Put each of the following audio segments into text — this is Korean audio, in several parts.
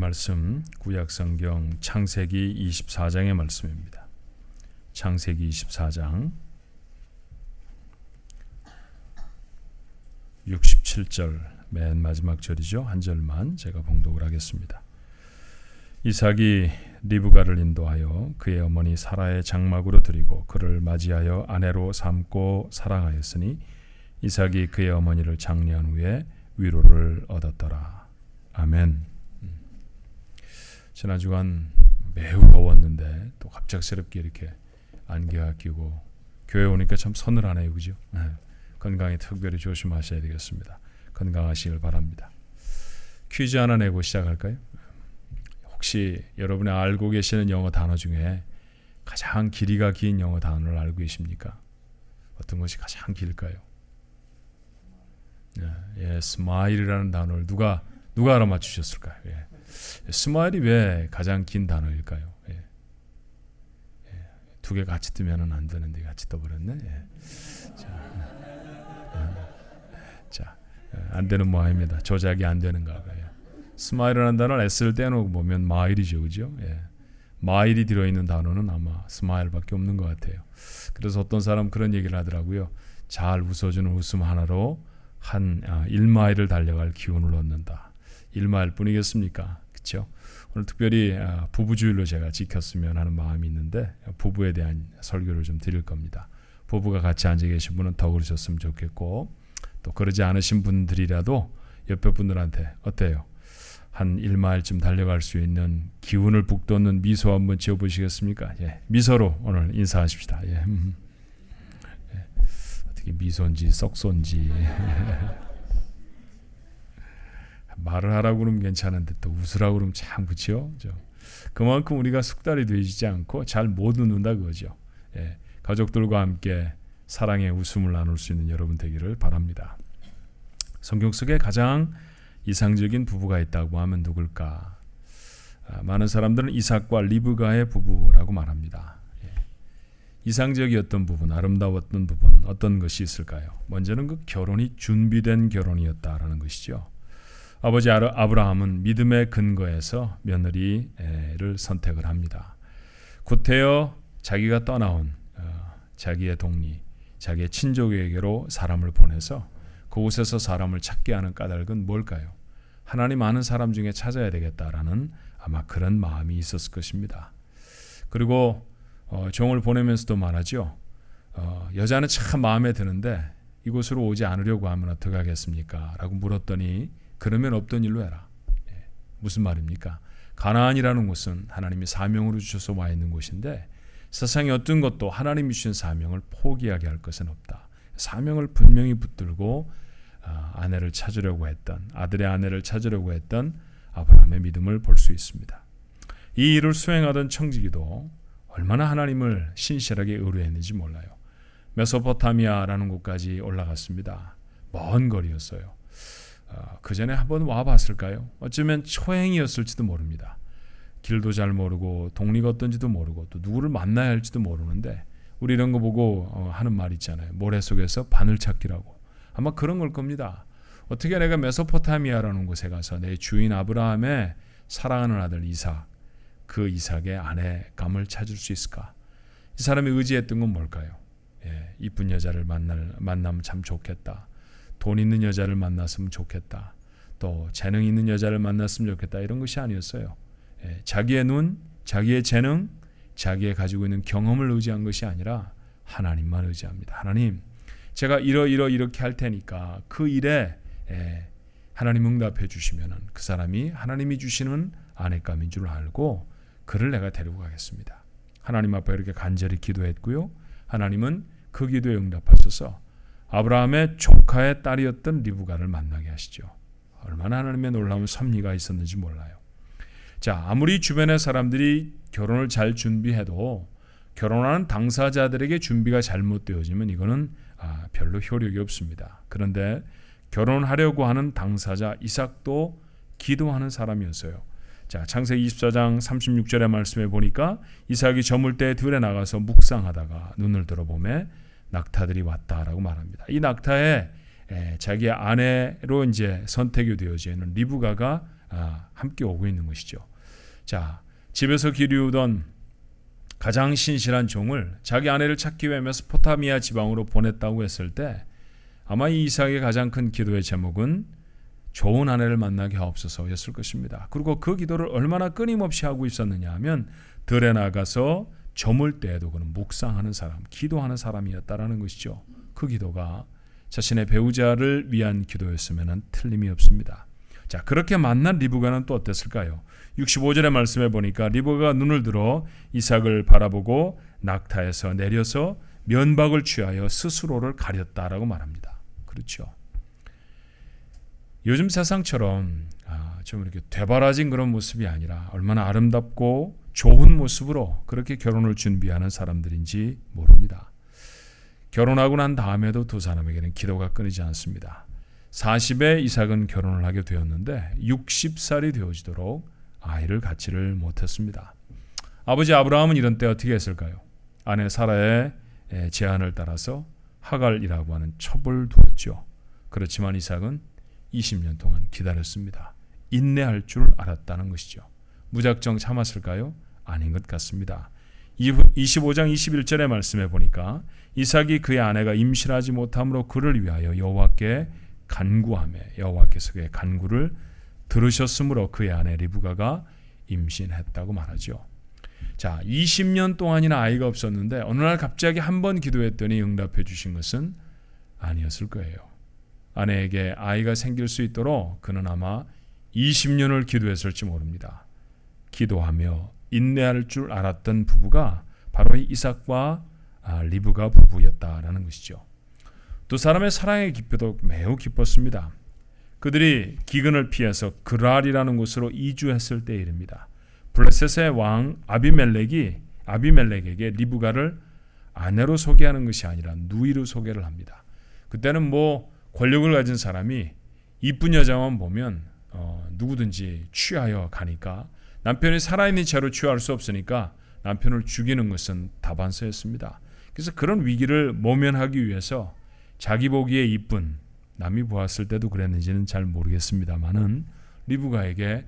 말씀 구약성경 창세기 24장의 말씀입니다. 창세기 24장 67절 맨 마지막 절이죠. 한 절만 제가 봉독을 하겠습니다. 이삭이 리브가를 인도하여 그의 어머니 사라의 장막으로 들이고 그를 맞이하여 아내로 삼고 사랑하였으니 이삭이 그의 어머니를 장례한 후에 위로를 얻었더라. 아멘. 지난 주간 매우 더웠는데 또 갑작스럽게 이렇게 안개가 끼고 교회 오니까 참 서늘하네요, 그죠? 건강에 특별히 조심하셔야 되겠습니다. 건강하시길 바랍니다. 퀴즈 하나 내고 시작할까요? 혹시 여러분이 알고 계시는 영어 단어 중에 가장 길이가 긴 영어 단어를 알고 계십니까? 어떤 것이 가장 길까요? 스마일이라는 단어를 누가 알아맞추셨을까요? 스마일이 왜 가장 긴 단어일까요? 두 개 같이 뜨면 안 되는데 같이 떠버렸네. 안 되는 모양입니다. 조작이 안 되는가 봐요. 스마일이라는 단어를 S를 떼놓고 보면 마일이죠, 그죠? 마일이 들어있는 단어는 아마 스마일밖에 없는 것 같아요. 그래서 어떤 사람 그런 얘기를 하더라고요. 잘 웃어주는 웃음 하나로 한 1마일을 달려갈 기운을 얻는다. 1마일 뿐이겠습니까? 그렇죠? 오늘 특별히 부부주일로 제가 지켰으면 하는 마음이 있는데 부부에 대한 설교를 좀 드릴 겁니다. 부부가 같이 앉아 계신 분은 더 그러셨으면 좋겠고 또 그러지 않으신 분들이라도 옆에 분들한테 어때요? 한 1마일쯤 달려갈 수 있는 기운을 북돋는 미소 한번 지어보시겠습니까? 미소로 오늘 인사하십시다. 어떻게 미소인지 썩소인지 말을 하라고 그러면 괜찮은데 또 웃으라고 그러면 참 그렇죠? 그만큼 우리가 숙달이 되지 않고 잘 못 웃는다 그거죠. 가족들과 함께 사랑의 웃음을 나눌 수 있는 여러분 되기를 바랍니다. 성경 속에 가장 이상적인 부부가 있다고 하면 누굴까? 많은 사람들은 이삭과 리브가의 부부라고 말합니다. 이상적이었던 부분, 아름다웠던 부분 어떤 것이 있을까요? 먼저는 그 결혼이 준비된 결혼이었다라는 것이죠. 아버지 아브라함은 믿음의 근거에서 며느리를 선택을 합니다. 구태여 자기가 떠나온 자기의 동리, 자기의 친족에게로 사람을 보내서 그곳에서 사람을 찾게 하는 까닭은 뭘까요? 하나님 아는 사람 중에 찾아야 되겠다라는 아마 그런 마음이 있었을 것입니다. 그리고 종을 보내면서도 말하죠. 여자는 참 마음에 드는데 이곳으로 오지 않으려고 하면 어떻게 하겠습니까? 라고 물었더니 그러면 없던 일로 해라. 무슨 말입니까? 가나안이라는 곳은 하나님이 사명으로 주셔서 와 있는 곳인데 세상의 어떤 것도 하나님이 주신 사명을 포기하게 할 것은 없다. 사명을 분명히 붙들고 아내를 찾으려고 했던 아들의 아내를 찾으려고 했던 아브라함의 믿음을 볼 수 있습니다. 이 일을 수행하던 청지기도 얼마나 하나님을 신실하게 의뢰했는지 몰라요. 메소포타미아라는 곳까지 올라갔습니다. 먼 거리였어요. 그 전에 한번 와봤을까요? 어쩌면 초행이었을지도 모릅니다. 길도 잘 모르고 동리가 어떤지도 모르고 또 누구를 만나야 할지도 모르는데 우리 이런 거 보고 하는 말 있잖아요. 모래 속에서 바늘 찾기라고. 아마 그런 걸 겁니다. 어떻게 내가 메소포타미아라는 곳에 가서 내 주인 아브라함의 사랑하는 아들 이삭, 그 이삭의 아내감을 찾을 수 있을까? 이 사람이 의지했던 건 뭘까요? 이쁜 여자를 만나면 참 좋겠다. 돈 있는 여자를 만났으면 좋겠다. 또 재능 있는 여자를 만났으면 좋겠다. 이런 것이 아니었어요. 자기의 눈, 자기의 재능, 자기의 가지고 있는 경험을 의지한 것이 아니라 하나님만 의지합니다. 하나님, 제가 이렇게 할 테니까 그 일에 하나님 응답해 주시면 그 사람이 하나님이 주시는 아내감인 줄 알고 그를 내가 데리고 가겠습니다. 하나님 앞에 이렇게 간절히 기도했고요. 하나님은 그 기도에 응답하셔서 아브라함의 조카의 딸이었던 리브가를 만나게 하시죠. 얼마나 하나님의 놀라운 섭리가 있었는지 몰라요. 자, 아무리 주변의 사람들이 결혼을 잘 준비해도 결혼하는 당사자들에게 준비가 잘못되어지면 이거는 별로 효력이 없습니다. 그런데 결혼하려고 하는 당사자 이삭도 기도하는 사람이었어요. 자, 창세기 24장 36절의 말씀에 보니까 이삭이 저물 때 들에 나가서 묵상하다가 눈을 들어보매 낙타들이 왔다라고 말합니다. 이 낙타에 자기의 아내로 이제 선택이 되어지는 리브가가 함께 오고 있는 것이죠. 자, 집에서 기르던 가장 신실한 종을 자기 아내를 찾기 위해 메소포타미아 지방으로 보냈다고 했을 때 아마 이 이삭의 가장 큰 기도의 제목은 좋은 아내를 만나게 하옵소서였을 것입니다. 그리고 그 기도를 얼마나 끊임없이 하고 있었느냐 하면 들에 나가서 저물 때에도 그는 묵상하는 사람, 기도하는 사람이었다라는 것이죠. 그 기도가 자신의 배우자를 위한 기도였으면 틀림이 없습니다. 자, 그렇게 만난 리브가는 또 어땠을까요? 65절의 말씀에 보니까 리브가가 눈을 들어 이삭을 바라보고 낙타에서 내려서 면박을 취하여 스스로를 가렸다라고 말합니다. 그렇죠. 요즘 세상처럼 좀 이렇게 되바라진 그런 모습이 아니라 얼마나 아름답고 좋은 모습으로 그렇게 결혼을 준비하는 사람들인지 모릅니다. 결혼하고 난 다음에도 두 사람에게는 기도가 끊이지 않습니다. 40에 이삭은 결혼을 하게 되었는데 60살이 되어지도록 아이를 갖지를 못했습니다. 아버지 아브라함은 이런 때 어떻게 했을까요? 아내 사라의 제안을 따라서 하갈이라고 하는 첩을 두었죠. 그렇지만 이삭은 20년 동안 기다렸습니다. 인내할 줄 알았다는 것이죠. 무작정 참았을까요? 아닌 것 같습니다. 25장 21절의 말씀에 보니까 이삭이 그의 아내가 임신하지 못함으로 그를 위하여 여호와께 간구하며 여호와께서 그의 간구를 들으셨으므로 그의 아내 리브가가 임신했다고 말하죠. 자, 20년 동안이나 아이가 없었는데 어느 날 갑자기 한 번 기도했더니 응답해 주신 것은 아니었을 거예요. 아내에게 아이가 생길 수 있도록 그는 아마 20년을 기도했을지 모릅니다. 기도하며 인내할 줄 알았던 부부가 바로 이삭과 리브가 부부였다라는 것이죠. 두 사람의 사랑의 기표도 매우 기뻤습니다. 그들이 기근을 피해서 그랄이라는 곳으로 이주했을 때의 일입니다. 블레셋의 왕 아비멜렉에게 리브가를 아내로 소개하는 것이 아니라 누이로 소개를 합니다. 그때는 권력을 가진 사람이 이쁜 여자만 보면 누구든지 취하여 가니까 남편이 살아있는 채로 취할 수 없으니까 남편을 죽이는 것은 다반사였습니다. 그래서 그런 위기를 모면하기 위해서 자기 보기에 이쁜, 남이 보았을 때도 그랬는지는 잘 모르겠습니다만은 리브가에게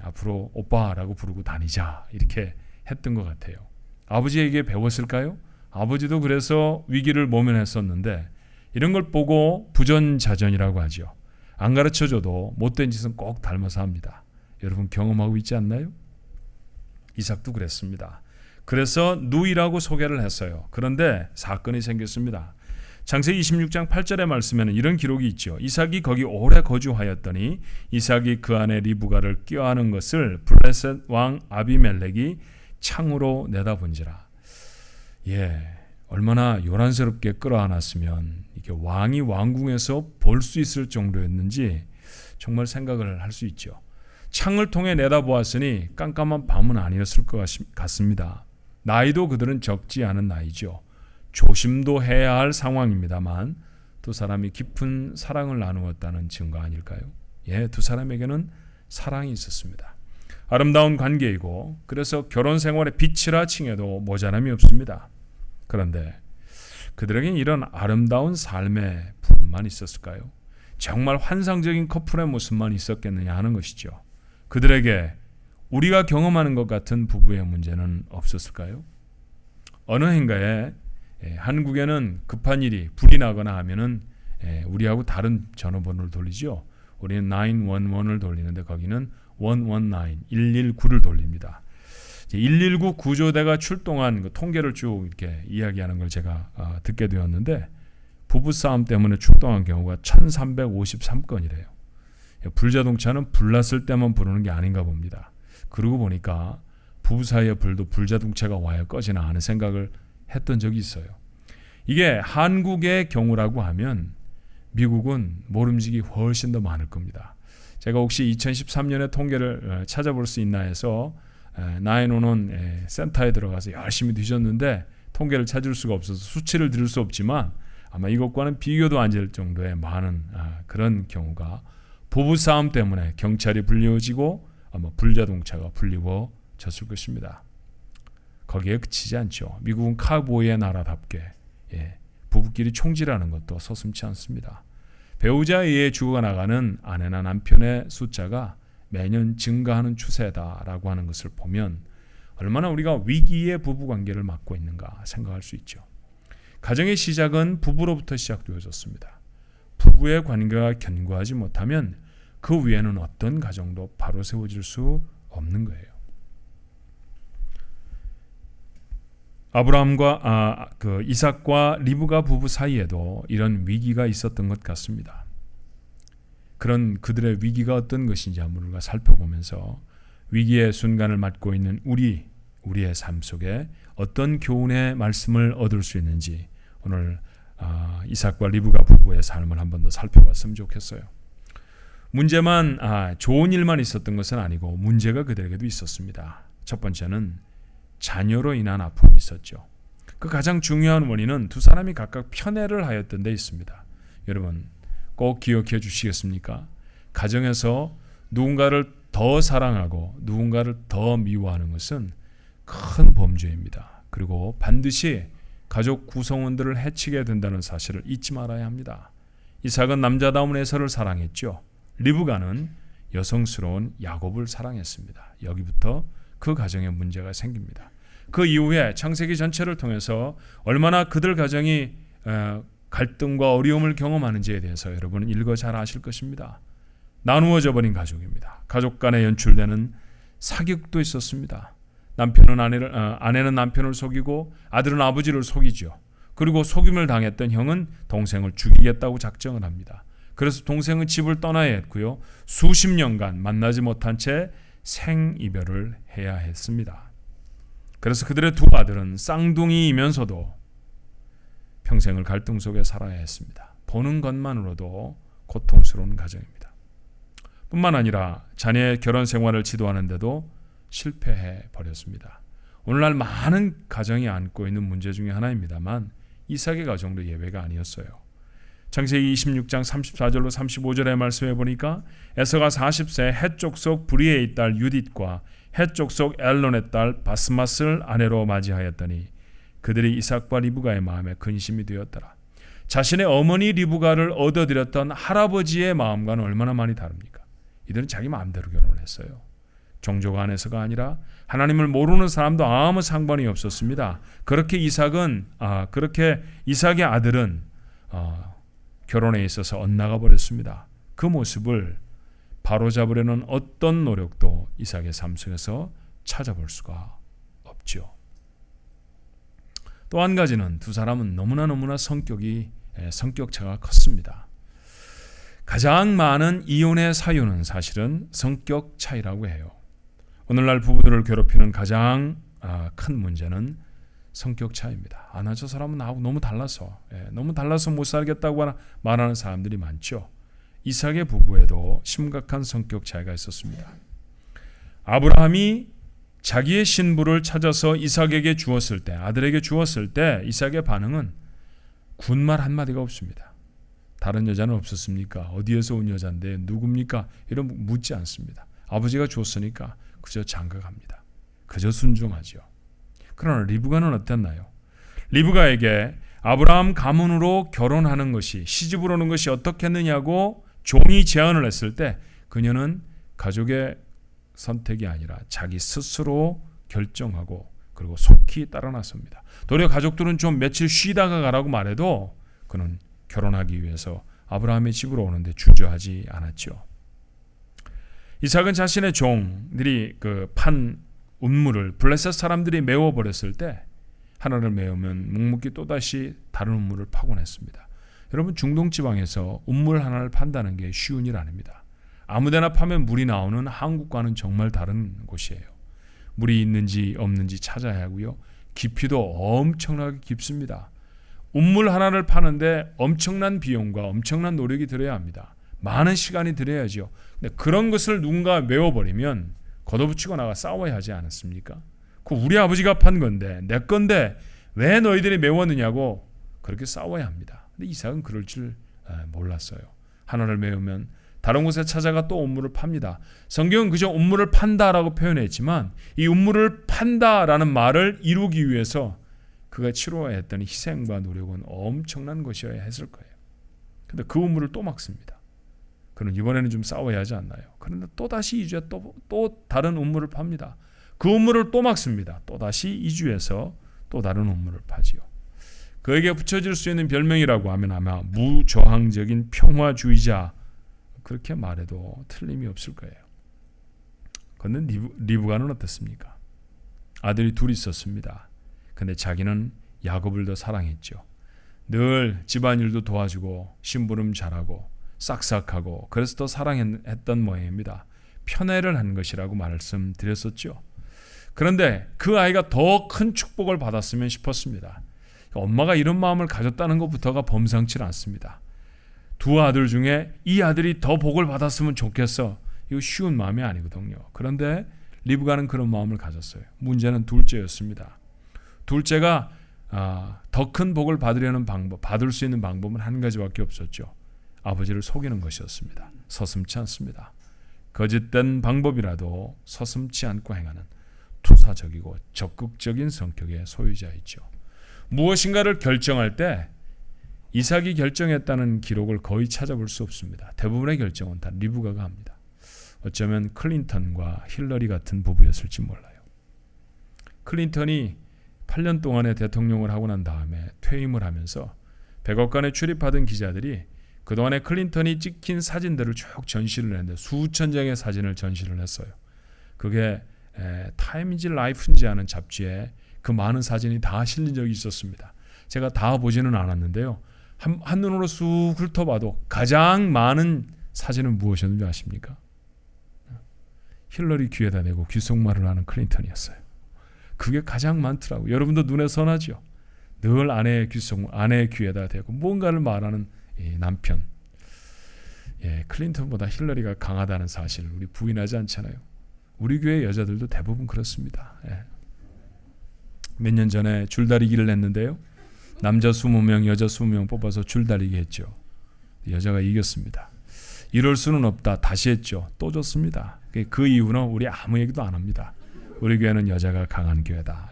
앞으로 오빠라고 부르고 다니자 이렇게 했던 것 같아요. 아버지에게 배웠을까요? 아버지도 그래서 위기를 모면했었는데 이런 걸 보고 부전자전이라고 하죠. 안 가르쳐줘도 못된 짓은 꼭 닮아서 합니다. 여러분 경험하고 있지 않나요? 이삭도 그랬습니다. 그래서 누이라고 소개를 했어요. 그런데 사건이 생겼습니다. 창세기 26장 8절의 말씀에는 이런 기록이 있죠. 이삭이 거기 오래 거주하였더니 이삭이 그 안에 리브가를 껴안은 것을 블레셋 왕 아비멜렉이 창으로 내다본지라. 얼마나 요란스럽게 끌어안았으면 이게 왕이 왕궁에서 볼 수 있을 정도였는지 정말 생각을 할 수 있죠. 창을 통해 내다보았으니 깜깜한 밤은 아니었을 것 같습니다. 나이도 그들은 적지 않은 나이죠. 조심도 해야 할 상황입니다만 두 사람이 깊은 사랑을 나누었다는 증거 아닐까요? 두 사람에게는 사랑이 있었습니다. 아름다운 관계이고 그래서 결혼 생활의 빛이라 칭해도 모자람이 없습니다. 그런데 그들에겐 이런 아름다운 삶의 부분만 있었을까요? 정말 환상적인 커플의 모습만 있었겠느냐 하는 것이죠. 그들에게 우리가 경험하는 것 같은 부부의 문제는 없었을까요? 어느 행가에 한국에는 급한 일이 불이 나거나 하면은 우리하고 다른 전화번호를 돌리죠. 우리는 911을 돌리는데 거기는 119, 119를 돌립니다. 119 구조대가 출동한 그 통계를 쭉 이렇게 이야기하는 걸 제가 듣게 되었는데 부부싸움 때문에 출동한 경우가 1353건이래요. 불자동차는 불났을 때만 부르는 게 아닌가 봅니다. 그러고 보니까 부부 사이의 불도 불자동차가 와야 꺼지나 하는 생각을 했던 적이 있어요. 이게 한국의 경우라고 하면 미국은 모름지기 훨씬 더 많을 겁니다. 제가 혹시 2013년의 통계를 찾아볼 수 있나 해서 911 센터에 들어가서 열심히 뒤졌는데 통계를 찾을 수가 없어서 수치를 드릴 수 없지만 아마 이것과는 비교도 안 될 정도의 많은 그런 경우가 부부싸움 때문에 경찰이 불리워지고 아마 불자동차가 불리워졌을 것입니다. 거기에 그치지 않죠. 미국은 카우보이의 나라답게 부부끼리 총질하는 것도 서슴지 않습니다. 배우자에 의해 죽어나가는 아내나 남편의 숫자가 매년 증가하는 추세다라고 하는 것을 보면 얼마나 우리가 위기의 부부관계를 맞고 있는가 생각할 수 있죠. 가정의 시작은 부부로부터 시작되어졌습니다. 부부의 관계가 견고하지 못하면 그 위에는 어떤 가정도 바로 세워질 수 없는 거예요. 아브라함과 이삭과 리브가 부부 사이에도 이런 위기가 있었던 것 같습니다. 그런 그들의 위기가 어떤 것인지 한번 우리가 살펴보면서 위기의 순간을 맞고 있는 우리의 삶 속에 어떤 교훈의 말씀을 얻을 수 있는지 오늘 이삭과 리브가 부부의 삶을 한 번 더 살펴봤으면 좋겠어요. 문제만 좋은 일만 있었던 것은 아니고 문제가 그들에게도 있었습니다. 첫 번째는 자녀로 인한 아픔이 있었죠. 그 가장 중요한 원인은 두 사람이 각각 편애를 하였던 데 있습니다. 여러분 꼭 기억해 주시겠습니까? 가정에서 누군가를 더 사랑하고 누군가를 더 미워하는 것은 큰 범죄입니다. 그리고 반드시 가족 구성원들을 해치게 된다는 사실을 잊지 말아야 합니다. 이삭은 남자다운 에서를 사랑했죠. 리브가는 여성스러운 야곱을 사랑했습니다. 여기부터 그 가정에 문제가 생깁니다. 그 이후에 창세기 전체를 통해서 얼마나 그들 가정이 갈등과 어려움을 경험하는지에 대해서 여러분은 읽어 잘 아실 것입니다. 나누어져 버린 가족입니다. 가족 간에 연출되는 사격도 있었습니다. 아내는 남편을 속이고 아들은 아버지를 속이죠. 그리고 속임을 당했던 형은 동생을 죽이겠다고 작정을 합니다. 그래서 동생은 집을 떠나야 했고요. 수십 년간 만나지 못한 채 생이별을 해야 했습니다. 그래서 그들의 두 아들은 쌍둥이이면서도 평생을 갈등 속에 살아야 했습니다. 보는 것만으로도 고통스러운 가정입니다. 뿐만 아니라 자녀의 결혼 생활을 지도하는데도 실패해 버렸습니다. 오늘날 많은 가정이 안고 있는 문제 중에 하나입니다만 이삭의 가정도 예외가 아니었어요. 창세기 26장 34절로 35절의 말씀에 보니까 에서가 40세 헷 족속 브리에의 딸 유딧과 헷 족속 엘론의 딸 바스맛을 아내로 맞이하였더니 그들이 이삭과 리브가의 마음에 근심이 되었더라. 자신의 어머니 리브가를 얻어들였던 할아버지의 마음과는 얼마나 많이 다릅니까? 이들은 자기 마음대로 결혼을 했어요. 종족 안에서가 아니라 하나님을 모르는 사람도 아무 상관이 없었습니다. 그렇게 이삭의 아들은 결혼에 있어서 엇나가 버렸습니다. 그 모습을 바로잡으려는 어떤 노력도 이삭의 삶 속에서 찾아볼 수가 없죠. 또 한 가지는 두 사람은 너무나 성격차가 컸습니다. 가장 많은 이혼의 사유는 사실은 성격 차이라고 해요. 오늘날 부부들을 괴롭히는 가장 큰 문제는 성격 차이입니다. 나 저 사람은 나하고 너무 달라서 못 살겠다고 말하는 사람들이 많죠. 이삭의 부부에도 심각한 성격 차이가 있었습니다. 아브라함이 자기의 신부를 찾아서 이삭에게 주었을 때, 아들에게 주었을 때 이삭의 반응은 군말 한마디가 없습니다. 다른 여자는 없었습니까? 어디에서 온 여잔데 누굽니까? 이런 묻지 않습니다. 아버지가 줬으니까 그저 장가갑니다. 그저 순종하죠. 그러나 리브가는 어땠나요? 리브가에게 아브라함 가문으로 결혼하는 것이, 시집을 오는 것이 어떻겠느냐고 종이 제안을 했을 때 그녀는 가족의 선택이 아니라 자기 스스로 결정하고 그리고 속히 따라 나섭니다. 도리어 가족들은 좀 며칠 쉬다가 가라고 말해도 그는 결혼하기 위해서 아브라함의 집으로 오는데 주저하지 않았죠. 이삭은 자신의 종들이 판 운물을 블레셋 사람들이 메워버렸을 때 하나를 메우면 묵묵히 또다시 다른 운물을 파곤 했습니다. 여러분, 중동 지방에서 운물 하나를 판다는 게 쉬운 일 아닙니다. 아무데나 파면 물이 나오는 한국과는 정말 다른 곳이에요. 물이 있는지 없는지 찾아야 하고요. 깊이도 엄청나게 깊습니다. 운물 하나를 파는데 엄청난 비용과 엄청난 노력이 들어야 합니다. 많은 시간이 들어야죠. 근데 그런 것을 누군가 메워버리면 걷어붙이고 나가 싸워야 하지 않았습니까? 그 우리 아버지가 판 건데, 내 건데 왜 너희들이 메웠느냐고 그렇게 싸워야 합니다. 근데 이삭은 그럴 줄 몰랐어요. 하나를 메우면 다른 곳에 찾아가 또 운물을 팝니다. 성경은 그저 운물을 판다라고 표현했지만 이 운물을 판다라는 말을 이루기 위해서 그가 치러야 했던 희생과 노력은 엄청난 것이어야 했을 거예요. 근데 그 운물을 또 막습니다. 그럼 이번에는 좀 싸워야 하지 않나요? 그런데 또다시 2주에 또 다른 음모를 팝니다. 그 음모를 또 막습니다. 또다시 2주에서 또 다른 음모를 파지요. 그에게 붙여질 수 있는 별명이라고 하면 아마 무저항적인 평화주의자, 그렇게 말해도 틀림이 없을 거예요. 그런데 리브가는 어떻습니까? 아들이 둘 있었습니다. 근데 자기는 야곱을 더 사랑했죠. 늘 집안일도 도와주고 심부름 잘하고 싹싹하고, 그래서 더 사랑했던 모양입니다. 편애를 한 것이라고 말씀드렸었죠. 그런데 그 아이가 더 큰 축복을 받았으면 싶었습니다. 엄마가 이런 마음을 가졌다는 것부터가 범상치 않습니다. 두 아들 중에 이 아들이 더 복을 받았으면 좋겠어. 이거 쉬운 마음이 아니거든요. 그런데 리브가는 그런 마음을 가졌어요. 문제는 둘째였습니다. 둘째가 더 큰 복을 받으려는 방법, 받을 수 있는 방법은 한 가지밖에 없었죠. 아버지를 속이는 것이었습니다. 서슴지 않습니다. 거짓된 방법이라도 서슴지 않고 행하는 투사적이고 적극적인 성격의 소유자이죠. 무엇인가를 결정할 때 이삭이 결정했다는 기록을 거의 찾아볼 수 없습니다. 대부분의 결정은 다 리브가가 합니다. 어쩌면 클린턴과 힐러리 같은 부부였을지 몰라요. 클린턴이 8년 동안의 대통령을 하고 난 다음에 퇴임을 하면서 백악관에 출입하던 기자들이 그동안에 클린턴이 찍힌 사진들을 쭉 전시를 했는데 수천 장의 사진을 전시를 했어요. 그게 타임인지 라이프인지 하는 잡지에 그 많은 사진이 다 실린 적이 있었습니다. 제가 다 보지는 않았는데요. 한눈으로 쑥 훑어봐도 가장 많은 사진은 무엇이었는지 아십니까? 힐러리 귀에다 대고 귓속말을 하는 클린턴이었어요. 그게 가장 많더라고요. 여러분도 눈에 선하죠? 늘 아내의 귀에다 대고 뭔가를 말하는 남편. 클린턴보다 힐러리가 강하다는 사실 우리 부인하지 않잖아요. 우리 교회 여자들도 대부분 그렇습니다. 몇 년 전에 줄다리기를 했는데요. 남자 20명, 여자 20명 뽑아서 줄다리기 했죠. 여자가 이겼습니다. 이럴 수는 없다. 다시 했죠. 또 졌습니다. 그 이유는 우리 아무 얘기도 안 합니다. 우리 교회는 여자가 강한 교회다.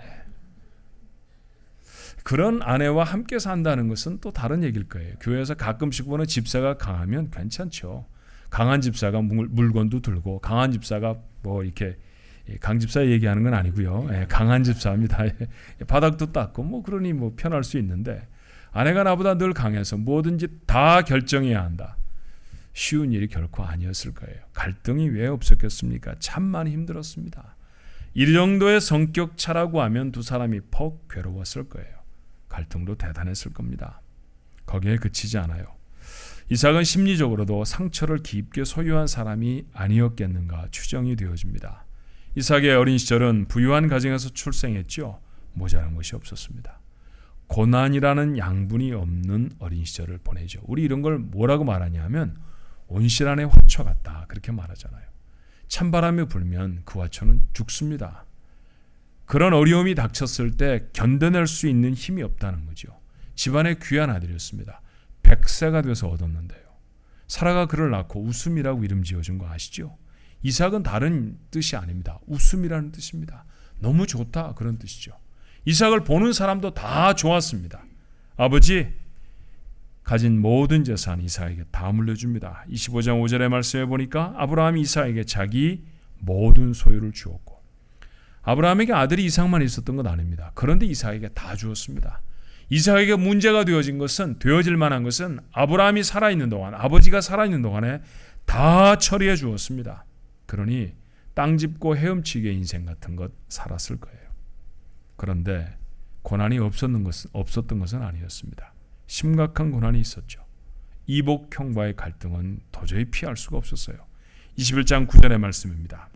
그런 아내와 함께 산다는 것은 또 다른 얘기일 거예요. 교회에서 가끔씩 보는 집사가 강하면 괜찮죠. 강한 집사가 물건도 들고, 강한 집사가 뭐 이렇게 강집사 얘기하는 건 아니고요. 강한 집사입니다. 바닥도 닦고 뭐 그러니 뭐 편할 수 있는데, 아내가 나보다 늘 강해서 뭐든지 다 결정해야 한다. 쉬운 일이 결코 아니었을 거예요. 갈등이 왜 없었겠습니까? 참 많이 힘들었습니다. 이 정도의 성격 차라고 하면 두 사람이 퍽 괴로웠을 거예요. 갈등도 대단했을 겁니다. 거기에 그치지 않아요. 이삭은 심리적으로도 상처를 깊게 소유한 사람이 아니었겠는가 추정이 되어집니다. 이삭의 어린 시절은 부유한 가정에서 출생했죠. 모자란 것이 없었습니다. 고난이라는 양분이 없는 어린 시절을 보내죠. 우리 이런 걸 뭐라고 말하냐 하면 온실안의 화초 같다, 그렇게 말하잖아요. 찬바람이 불면 그 화초는 죽습니다. 그런 어려움이 닥쳤을 때 견뎌낼 수 있는 힘이 없다는 거죠. 집안의 귀한 아들이었습니다. 100세가 돼서 얻었는데요. 사라가 그를 낳고 웃음이라고 이름 지어준 거 아시죠? 이삭은 다른 뜻이 아닙니다. 웃음이라는 뜻입니다. 너무 좋다, 그런 뜻이죠. 이삭을 보는 사람도 다 좋았습니다. 아버지 가진 모든 재산 이삭에게 다 물려줍니다. 25장 5절의 말씀에 보니까 아브라함이 이삭에게 자기 모든 소유를 주었고, 아브라함에게 아들이 이삭만 있었던 건 아닙니다. 그런데 이삭에게 다 주었습니다. 이삭에게 문제가 되어질 만한 것은 아브라함이 살아있는 동안, 아버지가 살아있는 동안에 다 처리해 주었습니다. 그러니 땅 짚고 헤엄치기의 인생 같은 것 살았을 거예요. 그런데 고난이 없었던 것은 아니었습니다. 심각한 고난이 있었죠. 이복형과의 갈등은 도저히 피할 수가 없었어요. 21장 9절의 말씀입니다.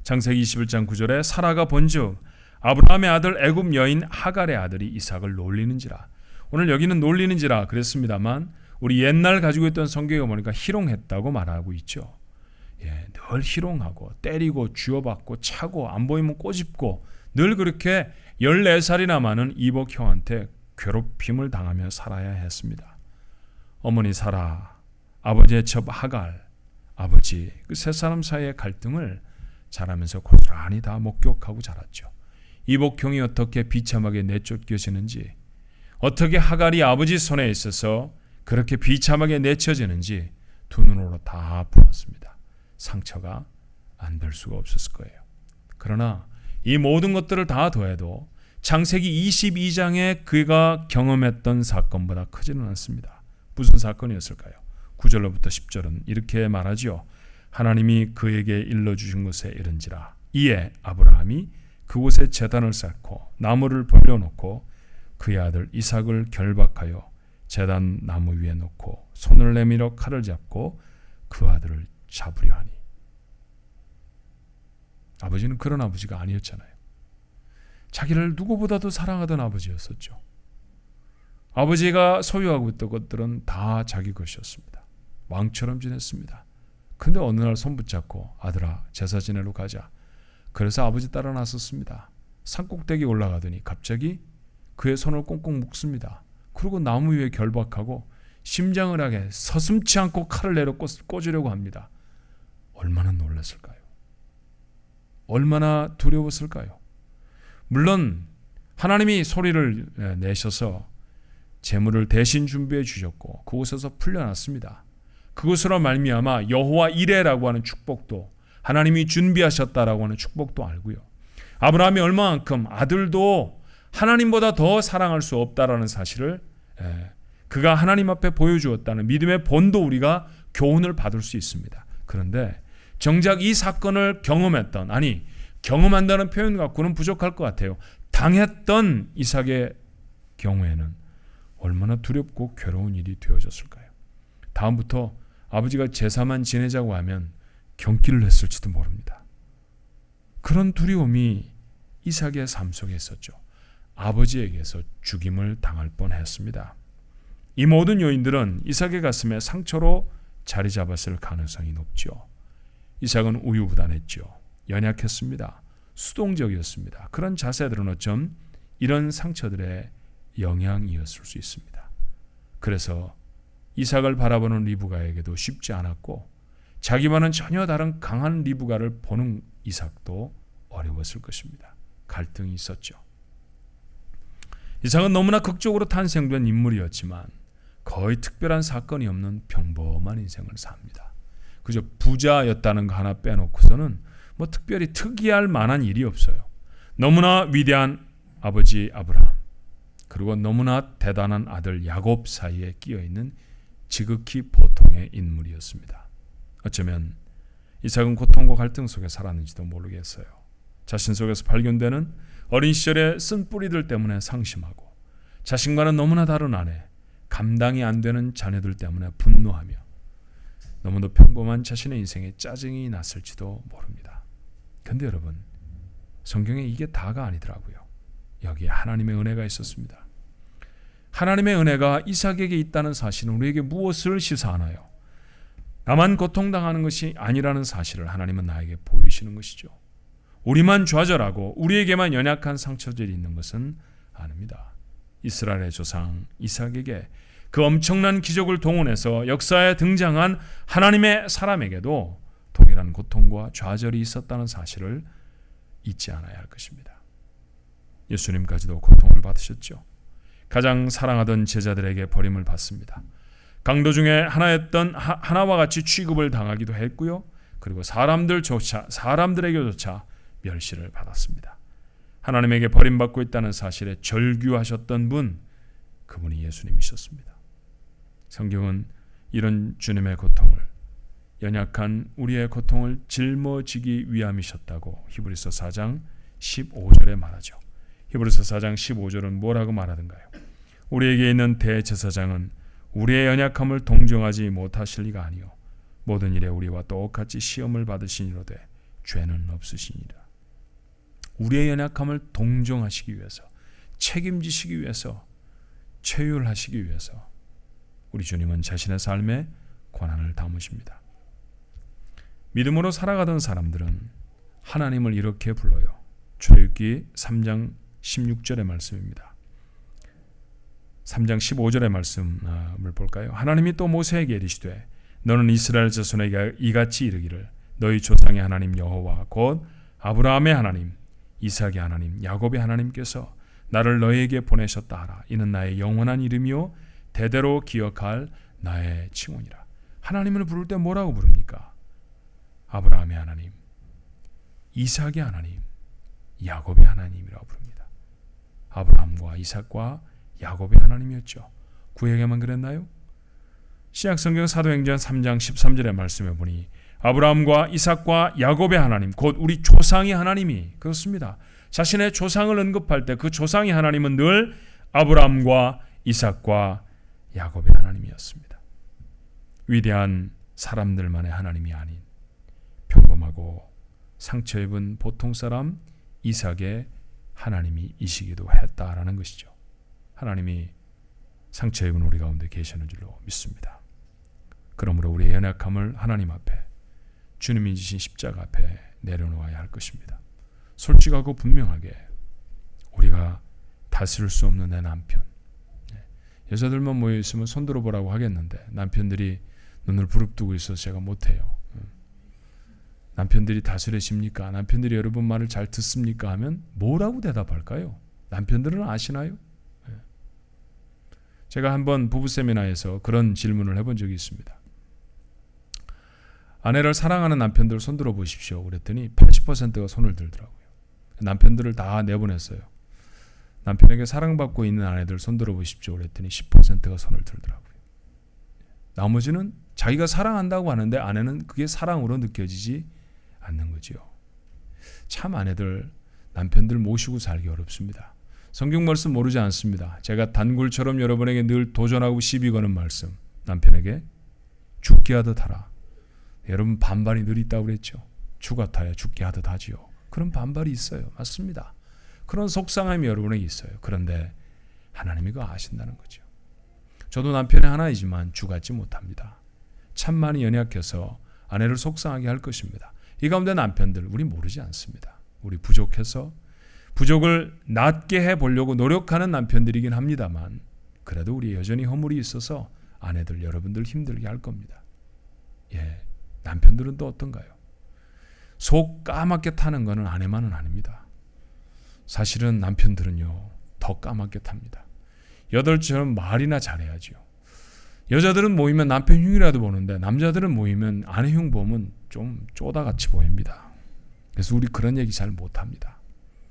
창세기 21장 9절에 사라가 본즉 아브라함의 아들 애굽 여인 하갈의 아들이 이삭을 놀리는지라. 오늘 여기는 놀리는지라 그랬습니다만 우리 옛날 가지고 있던 성경에 보니까 희롱했다고 말하고 있죠. 늘 희롱하고 때리고 쥐어받고 차고 안 보이면 꼬집고 늘 그렇게 14살이나 많은 이복형한테 괴롭힘을 당하며 살아야 했습니다. 어머니 사라, 아버지의 첩 하갈, 아버지 그 세 사람 사이의 갈등을 자라면서 고스란히 다 목격하고 자랐죠. 이복형이 어떻게 비참하게 내쫓겨지는지, 어떻게 하갈이 아버지 손에 있어서 그렇게 비참하게 내쳐지는지 두 눈으로 다 보았습니다. 상처가 안 될 수가 없었을 거예요. 그러나 이 모든 것들을 다 더해도 창세기 22장에 그가 경험했던 사건보다 크지는 않습니다. 무슨 사건이었을까요? 9절로부터 10절은 이렇게 말하지요. 하나님이 그에게 일러주신 곳에 이른지라. 이에 아브라함이 그곳에 제단을 쌓고 나무를 벌려놓고 그의 아들 이삭을 결박하여 제단 나무 위에 놓고 손을 내밀어 칼을 잡고 그 아들을 잡으려 하니. 아버지는 그런 아버지가 아니었잖아요. 자기를 누구보다도 사랑하던 아버지였었죠. 아버지가 소유하고 있던 것들은 다 자기 것이었습니다. 왕처럼 지냈습니다. 근데 어느 날 손 붙잡고 아들아 제사 지내러 가자. 그래서 아버지 따라 나섰습니다. 산꼭대기에 올라가더니 갑자기 그의 손을 꽁꽁 묶습니다. 그리고 나무 위에 결박하고 심장을 하게 서슴지 않고 칼을 내려 꽂으려고 합니다. 얼마나 놀랐을까요? 얼마나 두려웠을까요? 물론 하나님이 소리를 내셔서 제물을 대신 준비해 주셨고 그곳에서 풀려났습니다. 그것으로 말미암아 여호와 이레라고 하는 축복도 하나님이 준비하셨다라고 하는 축복도 알고요. 아브라함이 얼마만큼 아들도 하나님보다 더 사랑할 수 없다라는 사실을 그가 하나님 앞에 보여주었다는 믿음의 본도 우리가 교훈을 받을 수 있습니다. 그런데 정작 이 사건을 경험한다는 표현 갖고는 부족할 것 같아요. 당했던 이삭의 경우에는 얼마나 두렵고 괴로운 일이 되어졌을까요? 다음부터 아버지가 제사만 지내자고 하면 경기를 했을지도 모릅니다. 그런 두려움이 이삭의 삶 속에 있었죠. 아버지에게서 죽임을 당할 뻔했습니다. 이 모든 요인들은 이삭의 가슴에 상처로 자리 잡았을 가능성이 높죠. 이삭은 우유부단했죠. 연약했습니다. 수동적이었습니다. 그런 자세들은 어쩜 이런 상처들의 영향이었을 수 있습니다. 그래서 이삭을 바라보는 리브가에게도 쉽지 않았고 자기와는 전혀 다른 강한 리브가를 보는 이삭도 어려웠을 것입니다. 갈등이 있었죠. 이삭은 너무나 극적으로 탄생된 인물이었지만 거의 특별한 사건이 없는 평범한 인생을 삽니다. 그저 부자였다는 거 하나 빼놓고서는 특별히 특이할 만한 일이 없어요. 너무나 위대한 아버지 아브라함 그리고 너무나 대단한 아들 야곱 사이에 끼어있는 지극히 보통의 인물이었습니다. 어쩌면 이삭은 고통과 갈등 속에 살았는지도 모르겠어요. 자신 속에서 발견되는 어린 시절의 쓴 뿌리들 때문에 상심하고 자신과는 너무나 다른 아내, 감당이 안 되는 자녀들 때문에 분노하며 너무도 평범한 자신의 인생에 짜증이 났을지도 모릅니다. 근데 여러분, 성경에 이게 다가 아니더라고요. 여기에 하나님의 은혜가 있었습니다. 하나님의 은혜가 이삭에게 있다는 사실은 우리에게 무엇을 시사하나요? 나만 고통당하는 것이 아니라는 사실을 하나님은 나에게 보이시는 것이죠. 우리만 좌절하고 우리에게만 연약한 상처들이 있는 것은 아닙니다. 이스라엘의 조상 이삭에게 그 엄청난 기적을 동원해서 역사에 등장한 하나님의 사람에게도 동일한 고통과 좌절이 있었다는 사실을 잊지 않아야 할 것입니다. 예수님까지도 고통을 받으셨죠. 가장 사랑하던 제자들에게 버림을 받습니다. 강도 중에 하나와 같이 취급을 당하기도 했고요. 그리고 사람들에게조차 멸시를 받았습니다. 하나님에게 버림받고 있다는 사실에 절규하셨던 분, 그분이 예수님이셨습니다. 성경은 이런 주님의 고통을, 연약한 우리의 고통을 짊어지기 위함이셨다고 히브리서 4장 15절에 말하죠. 히브리서 4장 15절은 뭐라고 말하던가요? 우리에게 있는 대제사장은 우리의 연약함을 동정하지 못하실 리가 아니요 모든 일에 우리와 똑같이 시험을 받으시니로되 죄는 없으시니라. 우리의 연약함을 동정하시기 위해서, 책임지시기 위해서, 체휼하시기 위해서 우리 주님은 자신의 삶에 고난을 담으십니다. 믿음으로 살아가던 사람들은 하나님을 이렇게 불러요. 출애굽기 3장 16절의 말씀입니다. 3장 15절의 말씀을 볼까요? 하나님이 또 모세에게 이르시되 너는 이스라엘 자손에게 이같이 이르기를 너희 조상의 하나님 여호와 곧 아브라함의 하나님, 이삭의 하나님, 야곱의 하나님께서 나를 너희에게 보내셨다 하라. 이는 나의 영원한 이름이요 대대로 기억할 나의 칭호니라. 하나님을 부를 때 뭐라고 부릅니까? 아브라함의 하나님, 이삭의 하나님, 야곱의 하나님이라고 부릅니다. 아브라함과 이삭과 야곱의 하나님이었죠. 구약에만 그랬나요? 신약성경 사도행전 3장 13절의 말씀에 보니 아브라함과 이삭과 야곱의 하나님, 곧 우리 조상의 하나님이, 그렇습니다. 자신의 조상을 언급할 때 그 조상의 하나님은 늘 아브라함과 이삭과 야곱의 하나님이었습니다. 위대한 사람들만의 하나님이 아닌 평범하고 상처 입은 보통 사람 이삭의 하나님이 이시기도 했다라는 것이죠. 하나님이 상처 입은 우리 가운데 계시는 줄로 믿습니다. 그러므로 우리의 연약함을 하나님 앞에, 주님이 지신 십자가 앞에 내려놓아야 할 것입니다. 솔직하고 분명하게 우리가 다스릴 수 없는 내 남편, 여자들만 모여 있으면 손 들어보라고 하겠는데 남편들이 눈을 부릅뜨고 있어서 제가 못해요. 남편들이 다스리십니까? 남편들이 여러분 말을 잘 듣습니까? 하면 뭐라고 대답할까요? 남편들은 아시나요? 제가 한번 부부 세미나에서 그런 질문을 해본 적이 있습니다. 아내를 사랑하는 남편들 손 들어 보십시오. 그랬더니 80%가 손을 들더라고요. 남편들을 다 내보냈어요. 남편에게 사랑받고 있는 아내들 손 들어 보십시오. 그랬더니 10%가 손을 들더라고요. 나머지는 자기가 사랑한다고 하는데 아내는 그게 사랑으로 느껴지지 않는 거죠. 참 아내들, 남편들 모시고 살기 어렵습니다. 성경 말씀 모르지 않습니다. 제가 단굴처럼 여러분에게 늘 도전하고 시비 거는 말씀, 남편에게 죽게 하듯 하라. 여러분 반발이 늘 있다고 그랬죠. 죽었다야 죽게 하듯 하지요. 그런 반발이 있어요. 맞습니다. 그런 속상함이 여러분에게 있어요. 그런데 하나님이 그거 아신다는 거죠. 저도 남편의 하나이지만 주같지 못합니다. 참 많이 연약해서 아내를 속상하게 할 것입니다. 이 가운데 남편들 우리 모르지 않습니다. 우리 부족해서 부족을 낫게 해보려고 노력하는 남편들이긴 합니다만 그래도 우리 여전히 허물이 있어서 아내들 여러분들 힘들게 할 겁니다. 남편들은 또 어떤가요? 속 까맣게 타는 것은 아내만은 아닙니다. 사실은 남편들은요 더 까맣게 탑니다. 여덟처럼 말이나 잘해야죠. 여자들은 모이면 남편 흉이라도 보는데 남자들은 모이면 아내 흉 보면 좀 쪼다같이 보입니다. 그래서 우리 그런 얘기 잘 못합니다.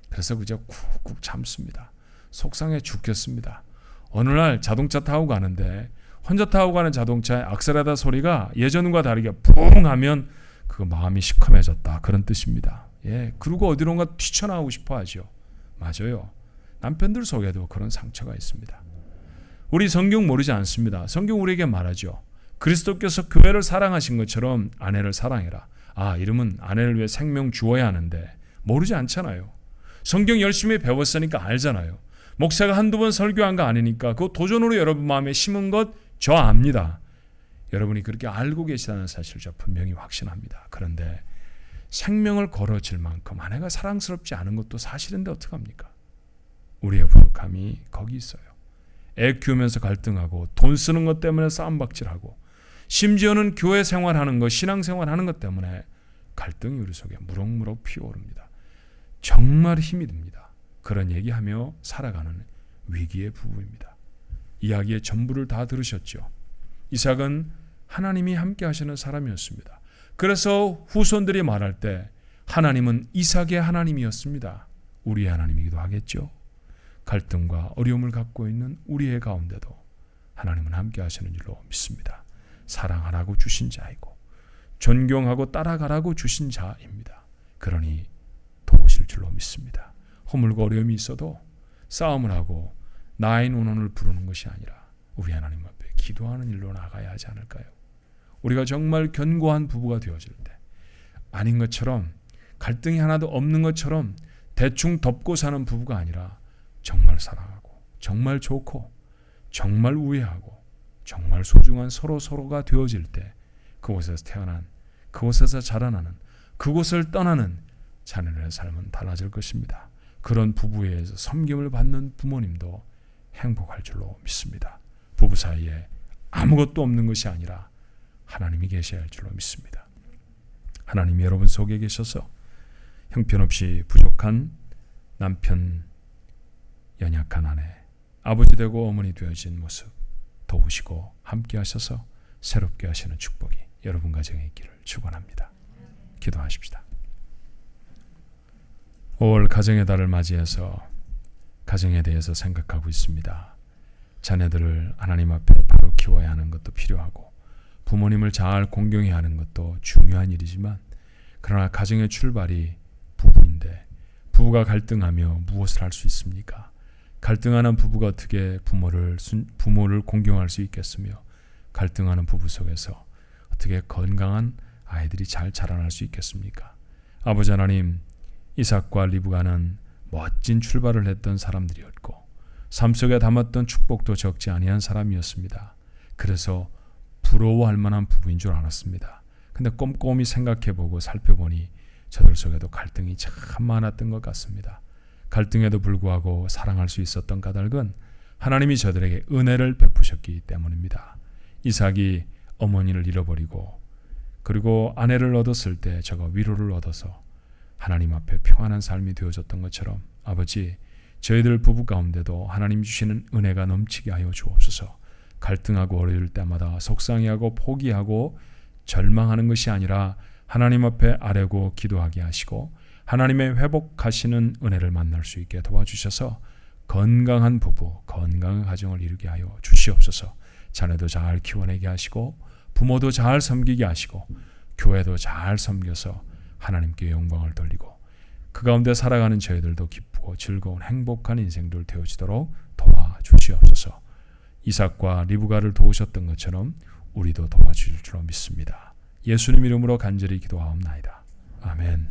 그래서 그저 쿡쿡 참습니다. 속상해 죽겠습니다. 어느 날 자동차 타고 가는데 혼자 타고 가는 자동차의 악셀레다 소리가 예전과 다르게 붕 하면 그거 마음이 시커매졌다 그런 뜻입니다. 그리고 어디론가 뛰쳐나오고 싶어 하죠. 맞아요. 남편들 속에도 그런 상처가 있습니다. 우리 성경 모르지 않습니다. 성경 우리에게 말하죠. 그리스도께서 교회를 사랑하신 것처럼 아내를 사랑해라. 이러면 아내를 위해 생명 주어야 하는데 모르지 않잖아요. 성경 열심히 배웠으니까 알잖아요. 목사가 한두 번 설교한 거 아니니까 그 도전으로 여러분 마음에 심은 것 저 압니다. 여러분이 그렇게 알고 계시다는 사실 저 분명히 확신합니다. 그런데 생명을 걸어줄 만큼 아내가 사랑스럽지 않은 것도 사실인데 어떡합니까? 우리의 부족함이 거기 있어요. 애 키우면서 갈등하고 돈 쓰는 것 때문에 싸움박질하고 심지어는 교회 생활하는 것, 신앙생활하는 것 때문에 갈등이 우리 속에 무럭무럭 피어오릅니다. 정말 힘이 듭니다. 그런 얘기하며 살아가는 위기의 부부입니다. 이야기의 전부를 다 들으셨죠. 이삭은 하나님이 함께 하시는 사람이었습니다. 그래서 후손들이 말할 때 하나님은 이삭의 하나님이었습니다. 우리의 하나님이기도 하겠죠. 갈등과 어려움을 갖고 있는 우리의 가운데도 하나님은 함께 하시는 줄로 믿습니다. 사랑하라고 주신 자이고 존경하고 따라가라고 주신 자입니다. 그러니 도우실 줄로 믿습니다. 허물과 어려움이 있어도 싸움을 하고 911을 부르는 것이 아니라 우리 하나님 앞에 기도하는 일로 나가야 하지 않을까요? 우리가 정말 견고한 부부가 되어질 때 아닌 것처럼 갈등이 하나도 없는 것처럼 대충 덮고 사는 부부가 아니라 정말 사랑하고 정말 좋고 정말 우애하고 정말 소중한 서로가 되어질 때 그곳에서 태어난 그곳에서 자라나는 그곳을 떠나는 자녀들의 삶은 달라질 것입니다. 그런 부부에서 섬김을 받는 부모님도 행복할 줄로 믿습니다. 부부 사이에 아무것도 없는 것이 아니라 하나님이 계셔야 할 줄로 믿습니다. 하나님이 여러분 속에 계셔서 형편없이 부족한 남편, 연약한 아내, 아버지 되고 어머니 되어진 모습 도우시고 함께 하셔서 새롭게 하시는 축복이 여러분 가정에 있기를 축원합니다. 기도하십시다. 5월 가정의 달을 맞이해서 가정에 대해서 생각하고 있습니다. 자녀들을 하나님 앞에 바로 키워야 하는 것도 필요하고 부모님을 잘 공경해야 하는 것도 중요한 일이지만 그러나 가정의 출발이 부부인데 부부가 갈등하며 무엇을 할 수 있습니까? 갈등하는 부부가 어떻게 부모를 공경할 수 있겠으며 갈등하는 부부 속에서 어떻게 건강한 아이들이 잘 자라날 수 있겠습니까? 아버지 하나님, 이삭과 리브가는 멋진 출발을 했던 사람들이었고 삶 속에 담았던 축복도 적지 아니한 사람이었습니다. 그래서 부러워할 만한 부부인 줄 알았습니다. 근데 꼼꼼히 생각해보고 살펴보니 저들 속에도 갈등이 참 많았던 것 같습니다. 갈등에도 불구하고 사랑할 수 있었던 까닭은 하나님이 저들에게 은혜를 베푸셨기 때문입니다. 이삭이 어머니를 잃어버리고 그리고 아내를 얻었을 때 저가 위로를 얻어서 하나님 앞에 평안한 삶이 되어졌던 것처럼 아버지, 저희들 부부 가운데도 하나님 주시는 은혜가 넘치게 하여 주옵소서. 갈등하고 어려울 때마다 속상해하고 포기하고 절망하는 것이 아니라 하나님 앞에 아뢰고 기도하게 하시고 하나님의 회복하시는 은혜를 만날 수 있게 도와주셔서 건강한 부부, 건강한 가정을 이루게 하여 주시옵소서. 자녀도 잘 키워내게 하시고 부모도 잘 섬기게 하시고 교회도 잘 섬겨서 하나님께 영광을 돌리고 그 가운데 살아가는 저희들도 기쁘고 즐거운 행복한 인생들 되어지도록 도와주시옵소서. 이삭과 리브가를 도우셨던 것처럼 우리도 도와주실 줄로 믿습니다. 예수님 이름으로 간절히 기도하옵나이다. 아멘.